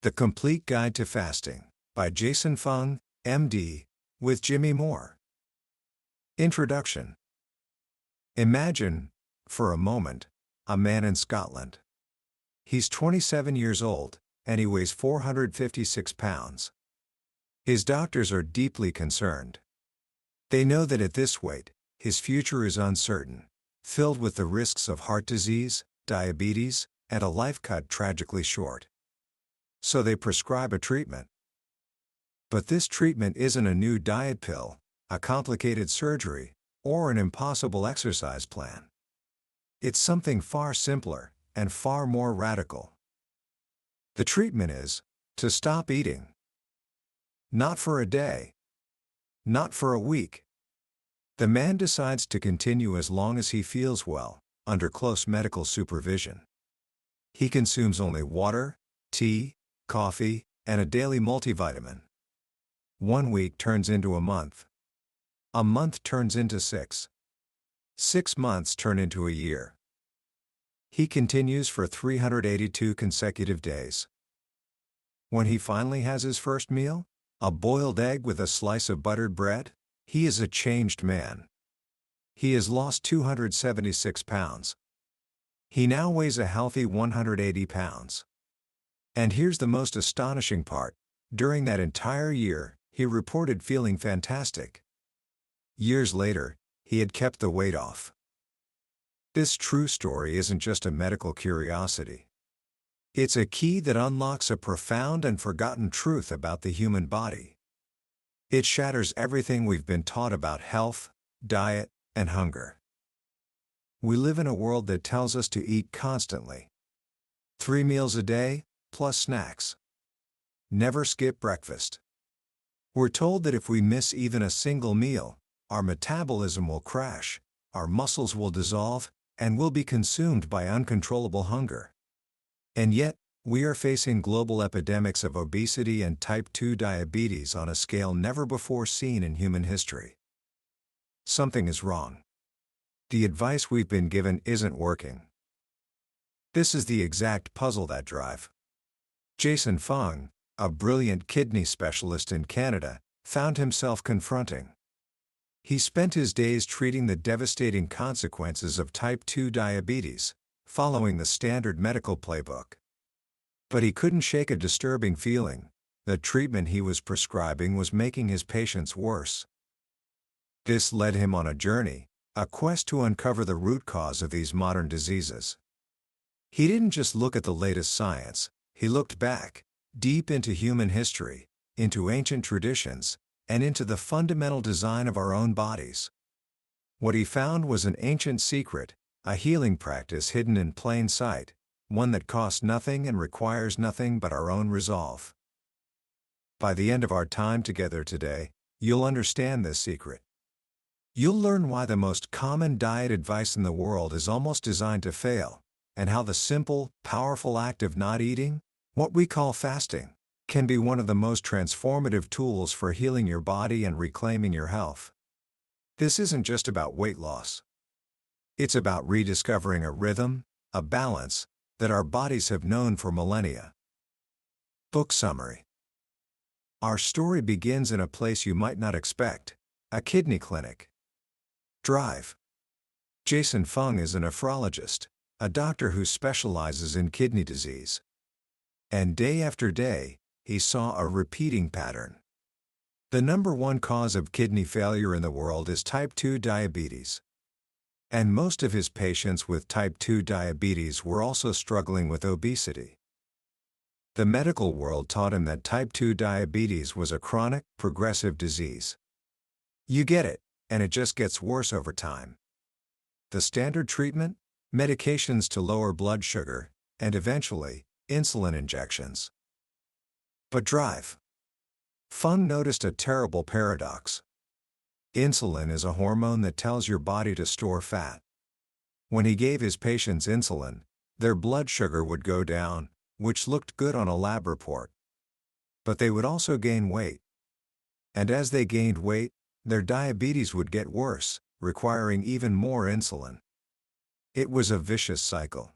The Complete Guide to Fasting, by Jason Fung, MD, with Jimmy Moore. Introduction. Imagine, for a moment, a man in Scotland. He's 27 years old, and he weighs 456 pounds. His doctors are deeply concerned. They know that at this weight, his future is uncertain, filled with the risks of heart disease, diabetes, and a life cut tragically short. So they prescribe a treatment. But this treatment isn't a new diet pill, a complicated surgery, or an impossible exercise plan. It's something far simpler and far more radical. The treatment is to stop eating. Not for a day. Not for a week. The man decides to continue as long as he feels well, under close medical supervision. He consumes only water, tea, coffee, and a daily multivitamin. 1 week turns into a month. A month turns into 6. 6 months turn into a year. He continues for 382 consecutive days. When he finally has his first meal, a boiled egg with a slice of buttered bread, he is a changed man. He has lost 276 pounds. He now weighs a healthy 180 pounds. And here's the most astonishing part: during that entire year, he reported feeling fantastic. Years later, he had kept the weight off. This true story isn't just a medical curiosity. It's a key that unlocks a profound and forgotten truth about the human body. It shatters everything we've been taught about health, diet, and hunger. We live in a world that tells us to eat constantly. 3 meals a day, plus snacks. Never skip breakfast. We're told that if we miss even a single meal, our metabolism will crash, our muscles will dissolve, and we'll be consumed by uncontrollable hunger. And yet, we are facing global epidemics of obesity and type 2 diabetes on a scale never before seen in human history. Something is wrong. The advice we've been given isn't working. This is the exact puzzle that drives Jason Fung, a brilliant kidney specialist in Canada, found himself confronting. He spent his days treating the devastating consequences of type 2 diabetes, following the standard medical playbook. But he couldn't shake a disturbing feeling: the treatment he was prescribing was making his patients worse. This led him on a journey, a quest to uncover the root cause of these modern diseases. He didn't just look at the latest science, he looked back, deep into human history, into ancient traditions, and into the fundamental design of our own bodies. What he found was an ancient secret, a healing practice hidden in plain sight, one that costs nothing and requires nothing but our own resolve. By the end of our time together today, you'll understand this secret. You'll learn why the most common diet advice in the world is almost designed to fail, and how the simple, powerful act of not eating, what we call fasting, can be one of the most transformative tools for healing your body and reclaiming your health. This isn't just about weight loss. It's about rediscovering a rhythm, a balance, that our bodies have known for millennia. Book summary. Our story begins in a place you might not expect: a kidney clinic. Drive. Jason Fung is a nephrologist, a doctor who specializes in kidney disease. And day after day, he saw a repeating pattern. The number one cause of kidney failure in the world is type 2 diabetes. And most of his patients with type 2 diabetes were also struggling with obesity. The medical world taught him that type 2 diabetes was a chronic, progressive disease. You get it, and it just gets worse over time. The standard treatment? Medications to lower blood sugar, and eventually, insulin injections. But drive. Fung noticed a terrible paradox. Insulin is a hormone that tells your body to store fat. When he gave his patients insulin, their blood sugar would go down, which looked good on a lab report. But they would also gain weight. And as they gained weight, their diabetes would get worse, requiring even more insulin. It was a vicious cycle.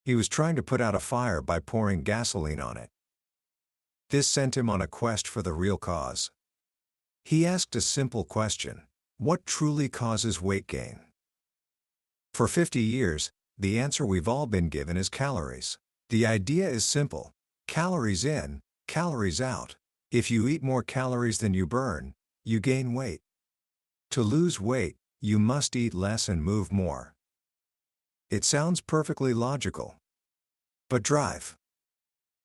He was trying to put out a fire by pouring gasoline on it. This sent him on a quest for the real cause. He asked a simple question: what truly causes weight gain? For 50 years, the answer we've all been given is calories. The idea is simple: calories in, calories out. If you eat more calories than you burn, you gain weight. To lose weight, you must eat less and move more. It sounds perfectly logical. But drive.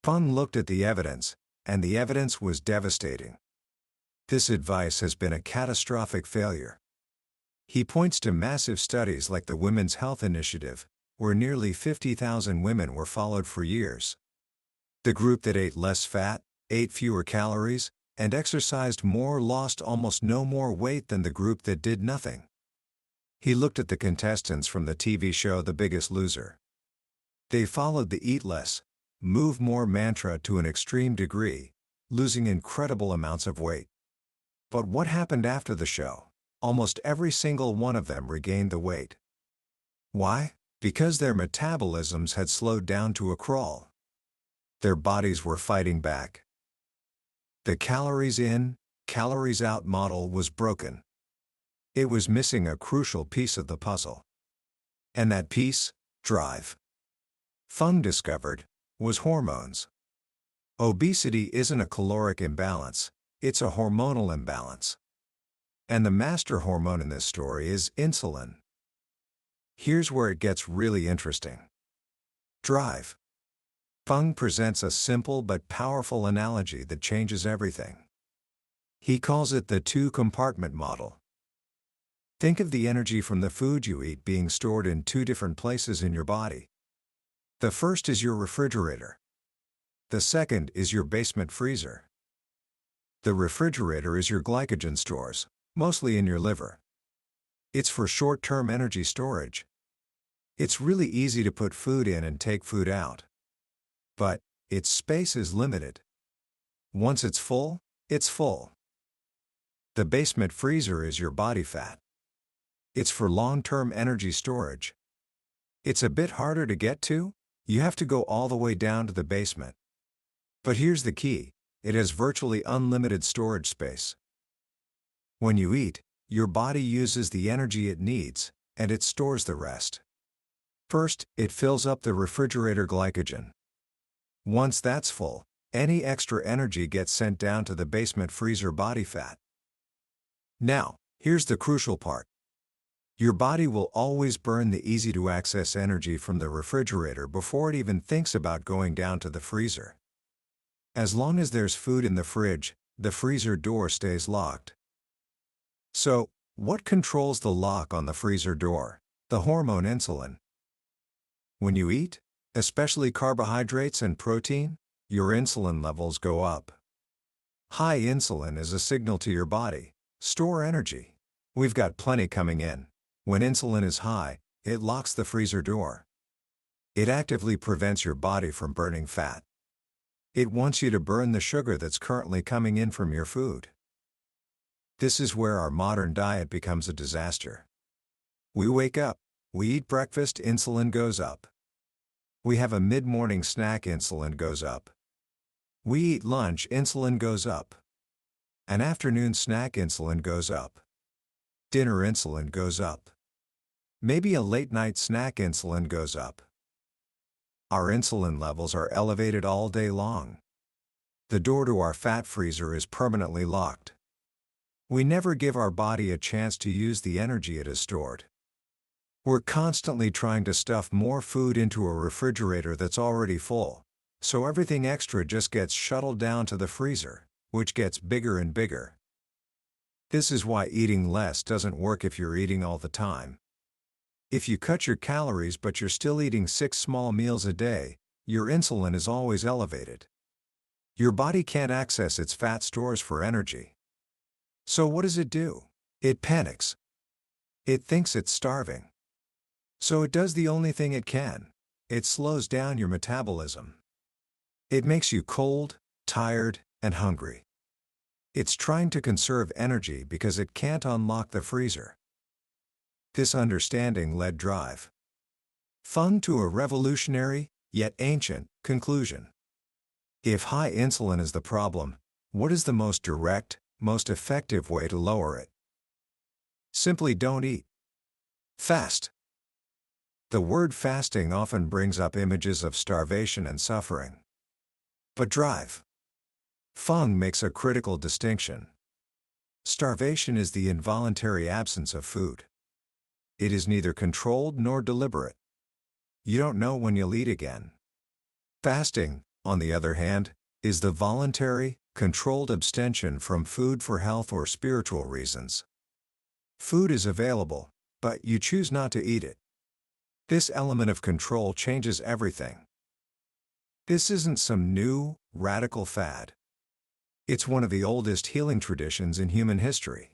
Fung looked at the evidence, and the evidence was devastating. This advice has been a catastrophic failure. He points to massive studies like the Women's Health Initiative, where nearly 50,000 women were followed for years. The group that ate less fat, ate fewer calories, and exercised more lost almost no more weight than the group that did nothing. He looked at the contestants from the TV show The Biggest Loser. They followed the eat less, move more mantra to an extreme degree, losing incredible amounts of weight. But what happened after the show? Almost every single one of them regained the weight. Why? Because their metabolisms had slowed down to a crawl. Their bodies were fighting back. The calories in, calories out model was broken. It was missing a crucial piece of the puzzle. And that piece, drive, Fung discovered, was hormones. Obesity isn't a caloric imbalance, it's a hormonal imbalance. And the master hormone in this story is insulin. Here's where it gets really interesting. Drive. Fung presents a simple but powerful analogy that changes everything. He calls it the two-compartment model. Think of the energy from the food you eat being stored in two different places in your body. The first is your refrigerator. The second is your basement freezer. The refrigerator is your glycogen stores, mostly in your liver. It's for short-term energy storage. It's really easy to put food in and take food out. But its space is limited. Once it's full, it's full. The basement freezer is your body fat. It's for long-term energy storage. It's a bit harder to get to. You have to go all the way down to the basement. But here's the key: it has virtually unlimited storage space. When you eat, your body uses the energy it needs, and it stores the rest. First, it fills up the refrigerator glycogen. Once that's full, any extra energy gets sent down to the basement freezer body fat. Now, here's the crucial part. Your body will always burn the easy-to-access energy from the refrigerator before it even thinks about going down to the freezer. As long as there's food in the fridge, the freezer door stays locked. So, what controls the lock on the freezer door? The hormone insulin. When you eat, especially carbohydrates and protein, your insulin levels go up. High insulin is a signal to your body: store energy. We've got plenty coming in. When insulin is high, it locks the freezer door. It actively prevents your body from burning fat. It wants you to burn the sugar that's currently coming in from your food. This is where our modern diet becomes a disaster. We wake up, we eat breakfast, insulin goes up. We have a mid-morning snack, insulin goes up. We eat lunch, insulin goes up. An afternoon snack, insulin goes up. Dinner, insulin goes up. Maybe a late-night snack, insulin goes up. Our insulin levels are elevated all day long. The door to our fat freezer is permanently locked. We never give our body a chance to use the energy it has stored. We're constantly trying to stuff more food into a refrigerator that's already full, so everything extra just gets shuttled down to the freezer, which gets bigger and bigger. This is why eating less doesn't work if you're eating all the time. If you cut your calories but you're still eating 6 small meals a day, your insulin is always elevated. Your body can't access its fat stores for energy. So what does it do? It panics. It thinks it's starving. So it does the only thing it can. It slows down your metabolism. It makes you cold, tired, and hungry. It's trying to conserve energy because it can't unlock the freezer. This understanding led Drive Fung to a revolutionary, yet ancient, conclusion. If high insulin is the problem, what is the most direct, most effective way to lower it? Simply don't eat. Fast. The word fasting often brings up images of starvation and suffering. But drive. Fung makes a critical distinction. Starvation is the involuntary absence of food. It is neither controlled nor deliberate. You don't know when you'll eat again. Fasting, on the other hand, is the voluntary, controlled abstention from food for health or spiritual reasons. Food is available, but you choose not to eat it. This element of control changes everything. This isn't some new, radical fad. It's one of the oldest healing traditions in human history.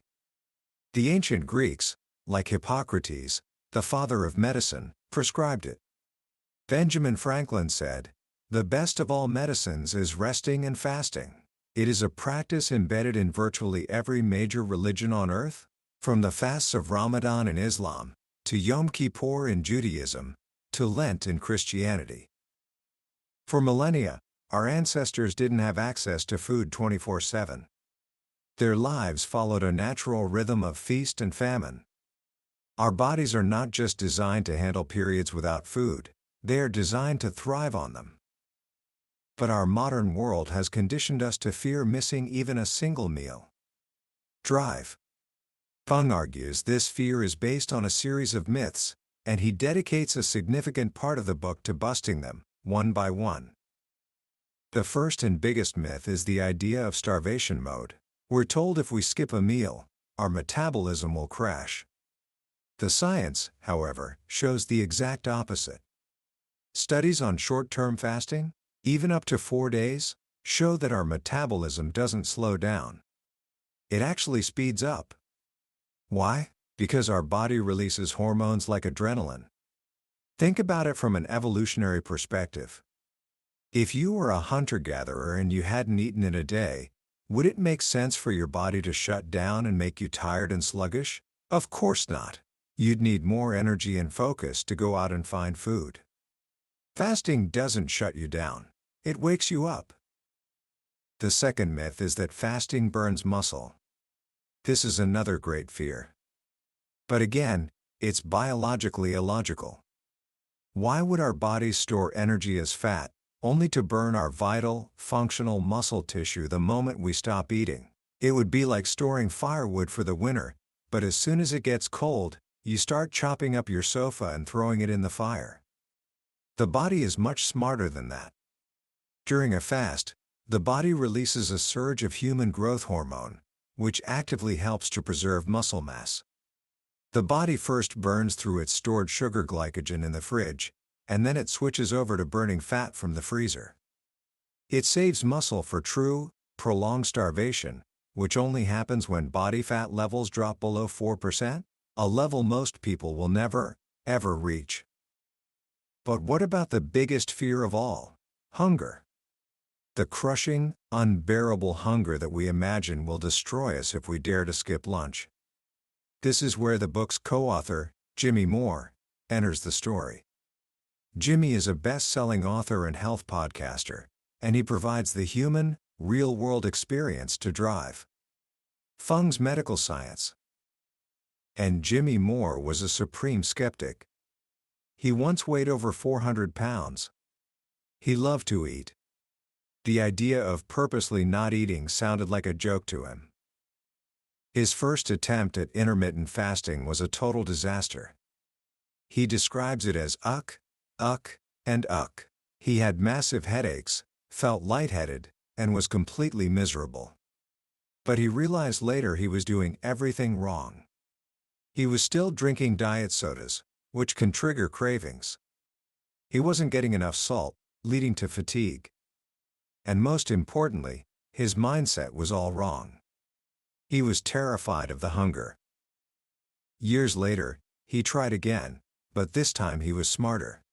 The ancient Greeks, like Hippocrates, the father of medicine, prescribed it. Benjamin Franklin said, "The best of all medicines is resting and fasting." It is a practice embedded in virtually every major religion on earth, from the fasts of Ramadan in Islam, to Yom Kippur in Judaism, to Lent in Christianity. For millennia, our ancestors didn't have access to food 24/7. Their lives followed a natural rhythm of feast and famine. Our bodies are not just designed to handle periods without food, they are designed to thrive on them. But our modern world has conditioned us to fear missing even a single meal. Drive. Fung argues this fear is based on a series of myths, and he dedicates a significant part of the book to busting them, one by one. The first and biggest myth is the idea of starvation mode. We're told if we skip a meal, our metabolism will crash. The science, however, shows the exact opposite. Studies on short-term fasting, even up to 4 days, show that our metabolism doesn't slow down. It actually speeds up. Why? Because our body releases hormones like adrenaline. Think about it from an evolutionary perspective. If you were a hunter-gatherer and you hadn't eaten in a day, would it make sense for your body to shut down and make you tired and sluggish? Of course not. You'd need more energy and focus to go out and find food. Fasting doesn't shut you down. It wakes you up. The second myth is that fasting burns muscle. This is another great fear. But again, it's biologically illogical. Why would our bodies store energy as fat, only to burn our vital, functional muscle tissue the moment we stop eating? It would be like storing firewood for the winter, but as soon as it gets cold, you start chopping up your sofa and throwing it in the fire. The body is much smarter than that. During a fast, the body releases a surge of human growth hormone, which actively helps to preserve muscle mass. The body first burns through its stored sugar glycogen in the fridge, and then it switches over to burning fat from the freezer. It saves muscle for true, prolonged starvation, which only happens when body fat levels drop below 4%, a level most people will never, ever reach. But what about the biggest fear of all? Hunger. The crushing, unbearable hunger that we imagine will destroy us if we dare to skip lunch. This is where the book's co-author, Jimmy Moore, enters the story. Jimmy is a best-selling author and health podcaster, and he provides the human, real-world experience to drive Fung's medical science. And Jimmy Moore was a supreme skeptic. He once weighed over 400 pounds. He loved to eat. The idea of purposely not eating sounded like a joke to him. His first attempt at intermittent fasting was a total disaster. He describes it as uck, and uck. He had massive headaches, felt lightheaded, and was completely miserable. But he realized later he was doing everything wrong. He was still drinking diet sodas, which can trigger cravings. He wasn't getting enough salt, leading to fatigue. And most importantly, his mindset was all wrong. He was terrified of the hunger. Years later, he tried again, but this time he was smarter.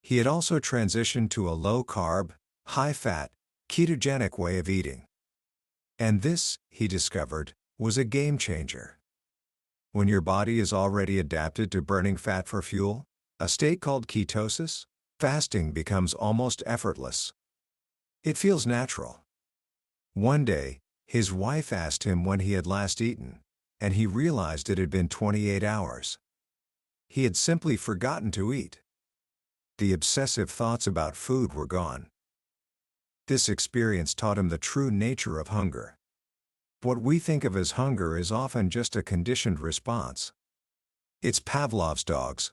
He had also transitioned to a low-carb, high-fat, ketogenic way of eating. And this, he discovered, was a game changer. When your body is already adapted to burning fat for fuel, a state called ketosis, fasting becomes almost effortless. It feels natural. One day, his wife asked him when he had last eaten, and he realized it had been 28 hours. He had simply forgotten to eat. The obsessive thoughts about food were gone. This experience taught him the true nature of hunger. What we think of as hunger is often just a conditioned response. It's Pavlov's dogs.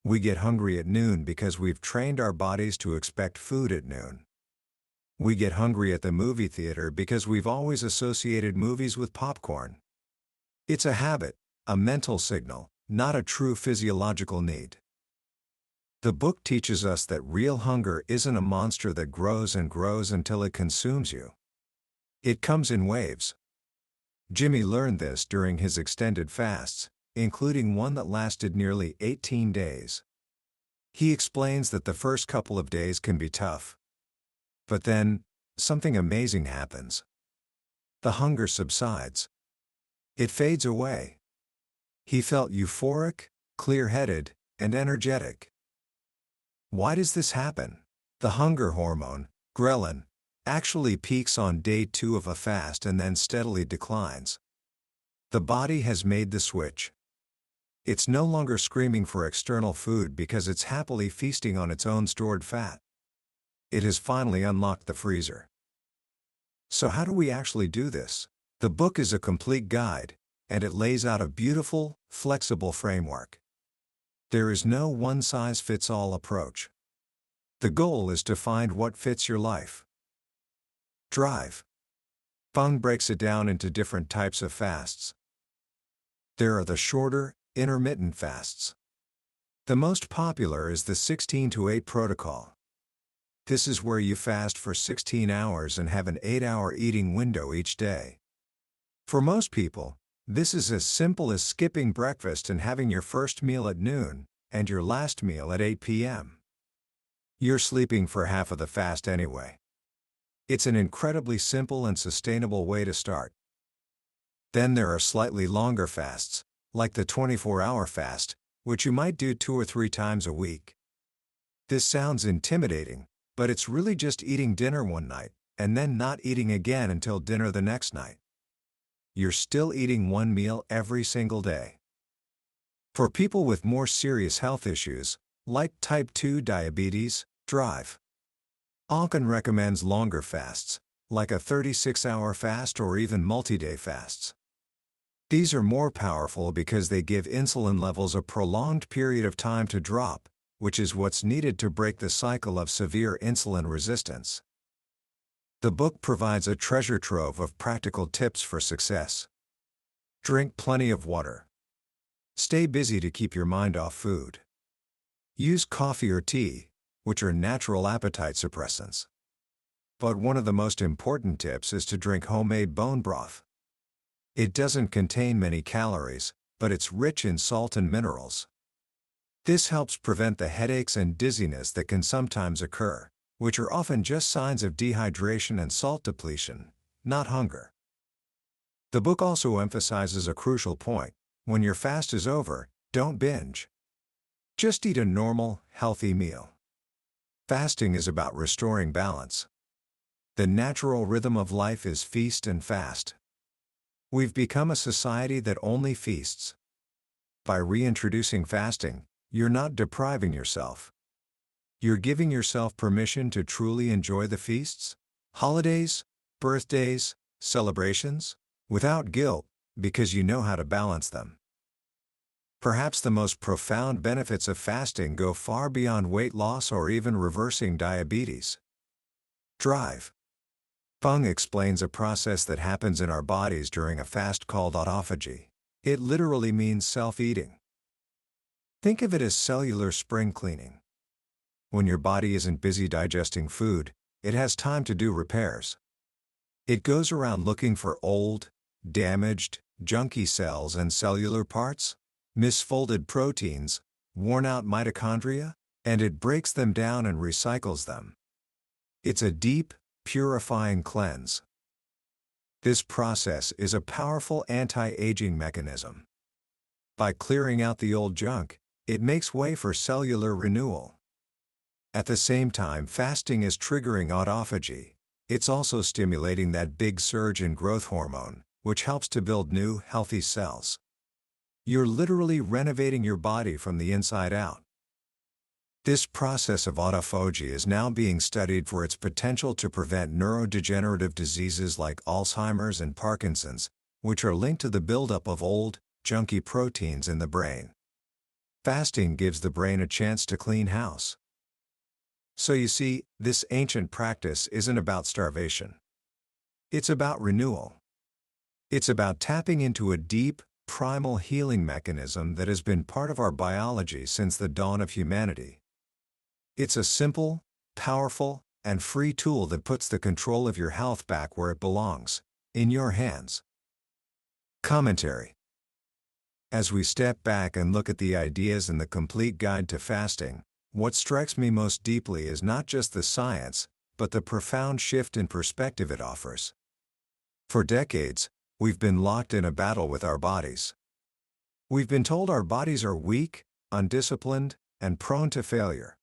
We get hungry at noon because we've trained our bodies to expect food at noon. We get hungry at the movie theater because we've always associated movies with popcorn. It's a habit, a mental signal, not a true physiological need. The book teaches us that real hunger isn't a monster that grows and grows until it consumes you. It comes in waves. Jimmy learned this during his extended fasts, including one that lasted nearly 18 days. He explains that the first couple of days can be tough. But then, something amazing happens. The hunger subsides. It fades away. He felt euphoric, clear-headed, and energetic. Why does this happen? The hunger hormone, ghrelin, actually peaks on day 2 of a fast and then steadily declines. The body has made the switch. It's no longer screaming for external food because it's happily feasting on its own stored fat. It has finally unlocked the freezer. So how do we actually do this? The book is a complete guide, and it lays out a beautiful, flexible framework. There is no one-size-fits-all approach. The goal is to find what fits your life. Drive. Fung breaks it down into different types of fasts. There are the shorter, intermittent fasts. The most popular is the 16-8 protocol. This is where you fast for 16 hours and have an 8-hour eating window each day. For most people, this is as simple as skipping breakfast and having your first meal at noon, and your last meal at 8 p.m. You're sleeping for half of the fast anyway. It's an incredibly simple and sustainable way to start. Then there are slightly longer fasts, like the 24-hour fast, which you might do 2 or 3 times a week. This sounds intimidating, but it's really just eating dinner one night, and then not eating again until dinner the next night. You're still eating one meal every single day. For people with more serious health issues, like type 2 diabetes, Drive often recommends longer fasts, like a 36-hour fast or even multi-day fasts. These are more powerful because they give insulin levels a prolonged period of time to drop, which is what's needed to break the cycle of severe insulin resistance. The book provides a treasure trove of practical tips for success. Drink plenty of water. Stay busy to keep your mind off food. Use coffee or tea, which are natural appetite suppressants. But one of the most important tips is to drink homemade bone broth. It doesn't contain many calories, but it's rich in salt and minerals. This helps prevent the headaches and dizziness that can sometimes occur, which are often just signs of dehydration and salt depletion, not hunger. The book also emphasizes a crucial point: when your fast is over, don't binge. Just eat a normal, healthy meal. Fasting is about restoring balance. The natural rhythm of life is feast and fast. We've become a society that only feasts. By reintroducing fasting, you're not depriving yourself. You're giving yourself permission to truly enjoy the feasts, holidays, birthdays, celebrations, without guilt, because you know how to balance them. Perhaps the most profound benefits of fasting go far beyond weight loss or even reversing diabetes. Drive. Fung explains a process that happens in our bodies during a fast called autophagy. It literally means self-eating. Think of it as cellular spring cleaning. When your body isn't busy digesting food, it has time to do repairs. It goes around looking for old, damaged, junky cells and cellular parts, misfolded proteins, worn-out mitochondria, and it breaks them down and recycles them. It's a deep, purifying cleanse. This process is a powerful anti-aging mechanism. By clearing out the old junk, it makes way for cellular renewal. At the same time, fasting is triggering autophagy. It's also stimulating that big surge in growth hormone, which helps to build new, healthy cells. You're literally renovating your body from the inside out. This process of autophagy is now being studied for its potential to prevent neurodegenerative diseases like Alzheimer's and Parkinson's, which are linked to the buildup of old, junky proteins in the brain. Fasting gives the brain a chance to clean house. So you see, this ancient practice isn't about starvation. It's about renewal. It's about tapping into a deep, primal healing mechanism that has been part of our biology since the dawn of humanity. It's a simple, powerful, and free tool that puts the control of your health back where it belongs, in your hands. Commentary. As we step back and look at the ideas in the Complete Guide to Fasting, what strikes me most deeply is not just the science, but the profound shift in perspective it offers. For decades, we've been locked in a battle with our bodies. We've been told our bodies are weak, undisciplined, and prone to failure.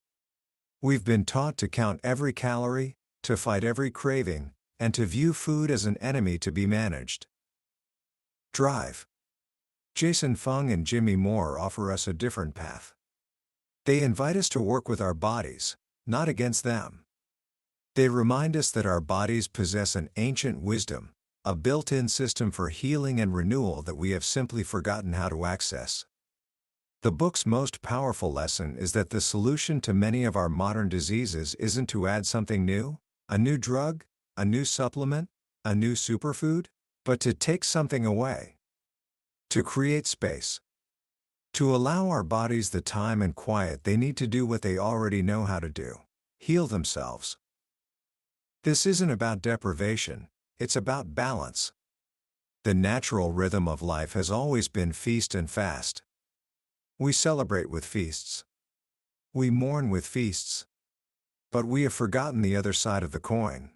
We've been taught to count every calorie, to fight every craving, and to view food as an enemy to be managed. Drive. Jason Fung and Jimmy Moore offer us a different path. They invite us to work with our bodies, not against them. They remind us that our bodies possess an ancient wisdom, a built-in system for healing and renewal that we have simply forgotten how to access. The book's most powerful lesson is that the solution to many of our modern diseases isn't to add something new, a new drug, a new supplement, a new superfood, but to take something away. To create space. To allow our bodies the time and quiet they need to do what they already know how to do: heal themselves. This isn't about deprivation, it's about balance. The natural rhythm of life has always been feast and fast. We celebrate with feasts. We mourn with feasts. But we have forgotten the other side of the coin.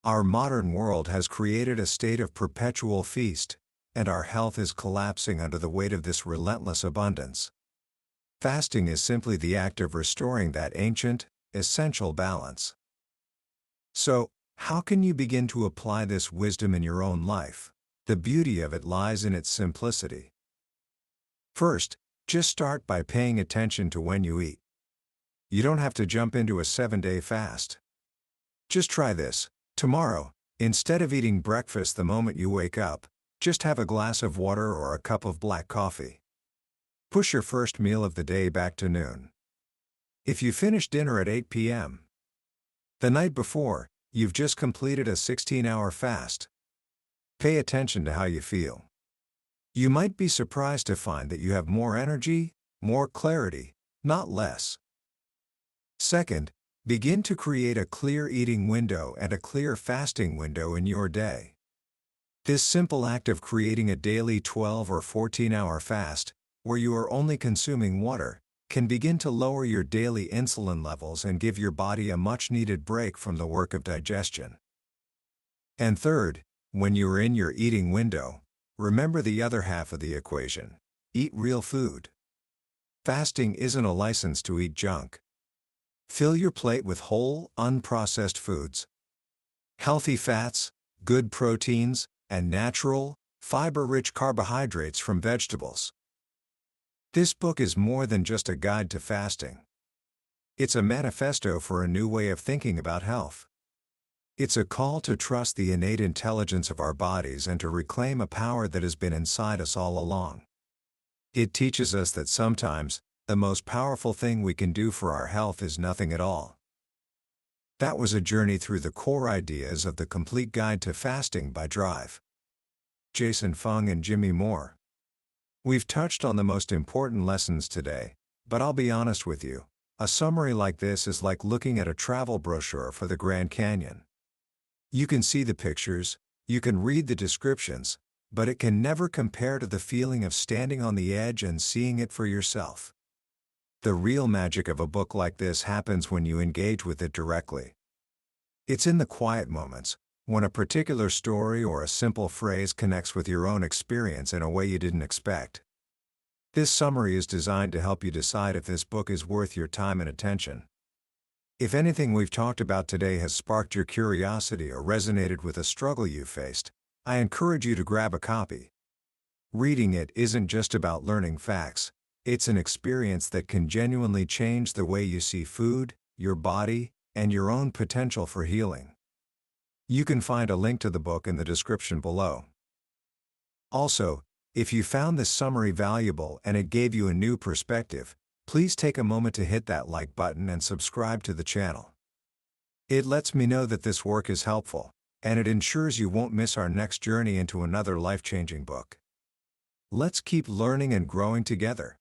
Our modern world has created a state of perpetual feast, and our health is collapsing under the weight of this relentless abundance. Fasting is simply the act of restoring that ancient, essential balance. So, how can you begin to apply this wisdom in your own life? The beauty of it lies in its simplicity. First, just start by paying attention to when you eat. You don't have to jump into a 7-day fast. Just try this. Tomorrow, instead of eating breakfast the moment you wake up, just have a glass of water or a cup of black coffee. Push your first meal of the day back to noon. If you finish dinner at 8 p.m. the night before, you've just completed a 16-hour fast. Pay attention to how you feel. You might be surprised to find that you have more energy, more clarity, not less. Second, begin to create a clear eating window and a clear fasting window in your day. This simple act of creating a daily 12 or 14-hour fast, where you are only consuming water, can begin to lower your daily insulin levels and give your body a much-needed break from the work of digestion. And third, when you are in your eating window, remember the other half of the equation: eat real food. Fasting isn't a license to eat junk. Fill your plate with whole, unprocessed foods. Healthy fats, good proteins, and natural, fiber-rich carbohydrates from vegetables. This book is more than just a guide to fasting. It's a manifesto for a new way of thinking about health. It's a call to trust the innate intelligence of our bodies and to reclaim a power that has been inside us all along. It teaches us that sometimes, the most powerful thing we can do for our health is nothing at all. That was a journey through the core ideas of the Complete Guide to Fasting by Drive. Jason Fung and Jimmy Moore. We've touched on the most important lessons today, but I'll be honest with you, a summary like this is like looking at a travel brochure for the Grand Canyon. You can see the pictures, you can read the descriptions, but it can never compare to the feeling of standing on the edge and seeing it for yourself. The real magic of a book like this happens when you engage with it directly. It's in the quiet moments, when a particular story or a simple phrase connects with your own experience in a way you didn't expect. This summary is designed to help you decide if this book is worth your time and attention. If anything we've talked about today has sparked your curiosity or resonated with a struggle you faced, I encourage you to grab a copy. Reading it isn't just about learning facts, it's an experience that can genuinely change the way you see food, your body, and your own potential for healing. You can find a link to the book in the description below. Also, if you found this summary valuable and it gave you a new perspective, please take a moment to hit that like button and subscribe to the channel. It lets me know that this work is helpful, and it ensures you won't miss our next journey into another life-changing book. Let's keep learning and growing together.